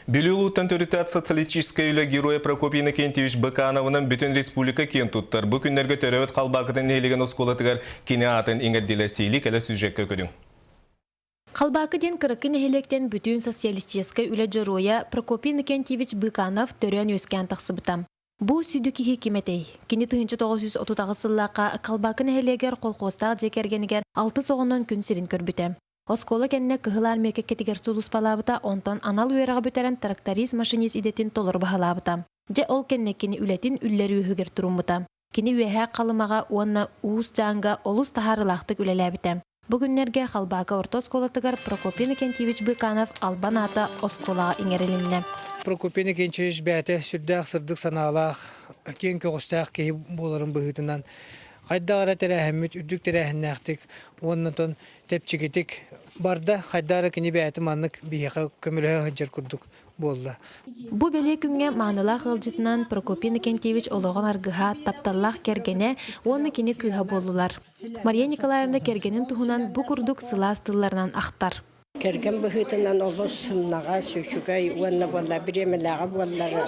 Бюлюлуттан төрүтәт социалистическая үлі героя Прокопий Иннокентьевич Быкановның бүтін республика кен туттар. Бұ күннерге төрөбет қалбақытын нейлеген осколатығар кене атын иңерделесейлік әлі сүзжекке көдің. Қалбақы ден кырыкын эхелектен бүтін социалистическая үлі героя Прокопий Иннокентьевич Быканов төрен өскен тақсыбытам. Бу сүйдікі хекеметей. Кені 1930 сыллақа қалбақын эхелегер қолқостақ жекергенігер 6 соғынан күн сирин көрбітем. Оскола кенне кыһылар меке кетигер сулус палабыта, онтон анал уйраға бүтерен тракторист машинист идетин толор бахалабыта. Же ол кеннекини үлетин үллери үһүгер турумбыта. Кини үэхэ қалымаға уанна уус жанга олус тахарылақтык үлеләбіте. Бүгүннерге халбака орто осколатыгар Прокопий Иннокентьевич Быканов албан ата осколаға иңерелимне. Прокопий Иннокентьевич бәте сүрдәк сырдык саналақ, кен көғістәк кейі боларын бұғытынан. Қайдағыра тәрәхімет, үддік тәрәхіннәқтік, оннатон тәпчігетік барда қайдағыра кені бәті маннық бейеқа көміліға ғаджар күрдік болды. Бу беле күнге маанылах ылжытынан Прокопий Иннокентьевич олоған аргыға тапталлах кергене, оны кені кыға болулар. Мария Николаевна кергенін туһунан бу курдук сылас тылларынан ақтар. Керген бұғытынан олыс сымнаға сөшігай, оны болла біремеліға боллары,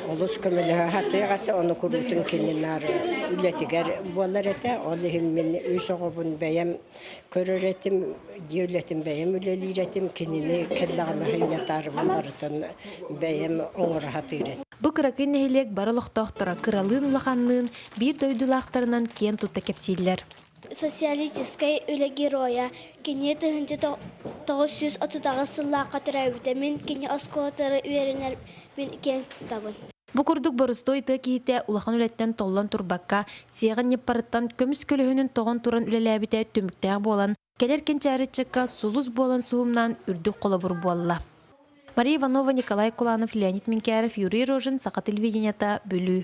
олыс көміліға хатыйғаты, оны күрутын кенінары үлетігер боллар әті, олы хілмен өз оғыбын бәйім көрір әтім, деулетім бәйім үлелер әтім, кеніне кәллағына хүйнетары болларытын бәйім оңыр хатыйр әті. Бу кыракын нехилек барылықтақтыра кыралын улаханнын бір дойдулақтарынан кен тұтта кепсейлер. Социалистическая үлі героя кене 1930 сыллақа түрәбітімен кене осколатары үйерінер мен кен табын. Бу курдук борустой текихите улахан үлеттен толлан турбакка сияган неппарыттан көміс көлөһүнүн тоғын туран үлеләбите төмүктәг болан, келер кенчәритчекка сулус болан суумнан үрдүк қолабыр болла. Мария Иванова, Николай Куланов, Леонид Минкяров, Юрий Рожин, Сақа телевиденията, Бүлүү.